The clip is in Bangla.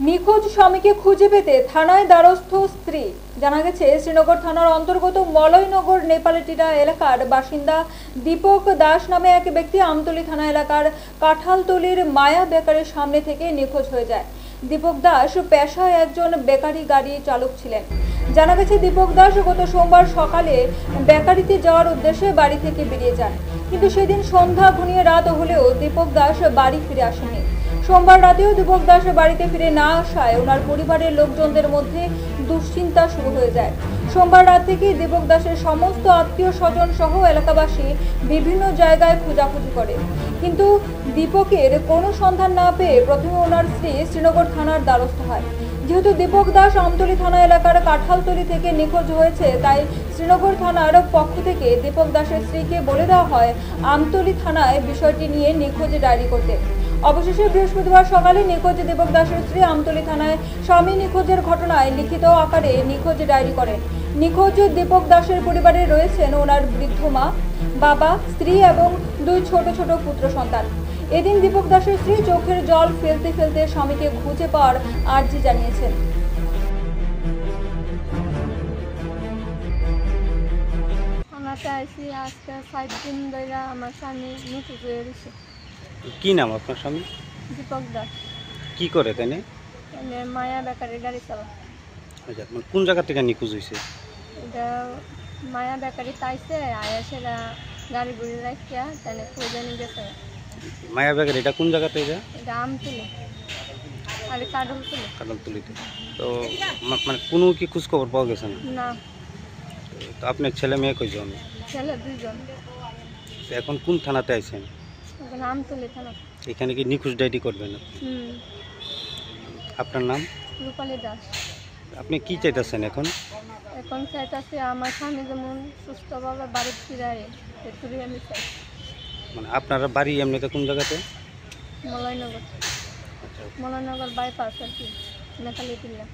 নিখোঁজ স্বামীকে খুঁজে পেতে থানায় দ্বারস্থ স্ত্রী। জানা গেছে, শ্রীনগর থানার অন্তর্গত মলয়নগর নেপালটিরা এলাকার বাসিন্দা দীপক দাস নামে এক ব্যক্তি আমতলী থানা এলাকার কাঁঠালতলির মায়া বেকারির সামনে থেকে নিখোঁজ হয়ে যায়। দীপক দাস পেশায় একজন বেকারি গাড়ি চালক ছিলেন। জানা গেছে, দীপক দাস গত সোমবার সকালে বেকারিতে যাওয়ার উদ্দেশ্যে বাড়ি থেকে বেরিয়ে যান, কিন্তু সেদিন সন্ধ্যা ঘনিয়ে রাত হলেও দীপক দাস বাড়ি ফিরে আসেননি। সোমবার রাতেও দীপক দাস বাড়িতে ফিরে না আসায় ওনার পরিবারের লোকজনদের মধ্যে দুশ্চিন্তা শুরু হয়ে যায়। সোমবার রাত থেকে দীপক দাসের সমস্ত আত্মীয় স্বজন সহ এলাকাবাসী বিভিন্ন জায়গায় খোঁজাখুঁজি করে, কিন্তু দীপকের কোনো সন্ধান না পেয়ে প্রথমে ওনার স্ত্রী শ্রীনগর থানার দ্বারস্থ হয়। যেহেতু দীপক দাস আমতলী থানা এলাকার কাঁঠালতলি থেকে নিখোঁজ হয়েছে, তাই শ্রীনগর থানার পক্ষ থেকে দীপক দাসের স্ত্রীকে বলে দেওয়া হয় আমতলী থানায় বিষয়টি নিয়ে নিখোঁজ ডায়েরি করতে। অবশেষে বৃহস্পতিবার সকালে নিখোঁজ দীপক দাসের স্ত্রী আমতলী থানায় স্বামী নিখোঁজের ঘটনায় লিখিত আকারে নিখোঁজ ডায়েরি করেন। নিখোঁজ দীপক দাসের পরিবারে রয়েছেন ওনার বৃদ্ধ মা, বাবা, স্ত্রী এবং দুই ছোট ছোট পুত্র সন্তান। এদিন দীপক দাসের স্ত্রী চোখের জল ফেলতে ফেলতে স্বামীকে খুঁজে পাওয়ার আর্জি জানিয়েছেন। আজকে 7 দিন ধরে আমার স্বামী নিখোঁজ হয়ে গেছে। কি নাম আপনার স্বামী? দীপক দাস। কি করে তাই? মায়া বেকারি গাড়ি চালা। আচ্ছা, মানে কোন জায়গা থেকে নিখোঁজ হয়েছে? এটা মায়া বেকারি তাইছে আয়াসেরা গাড়ি গুড়ি রাখিয়া তাই খুঁজে নিয়ে গেছে। মায়া বেকারি এটা কোন জায়গাতে? এটা আমতলি আর কাঁঠালতলিতে। তো মানে কোনো কি খোঁজ খবর পাওয়া গেছে না? না। তো আপনার ছেলে মেয়ে কয়জন? ছেলে 2 জন। এখন কোন থানাতে আইছেন? এখন আমতলি থানা। এখানে কি নিখোঁজ ডায়েরি করবেন? আপনার নাম? রূপালী দাস। আপনি কি চাইতেছেন এখন? এখন চাইতেছি আমার স্বামী যেমন সুস্থভাবে বাড়ি ফিরায়, এটুকুই আমি চাই। মানে আপনারা বাড়ি এমনিতে কোন জায়গাতে? মলয়নগর। আচ্ছা, মলয়নগর বাইপাস আর কি, নেপালি টিলা।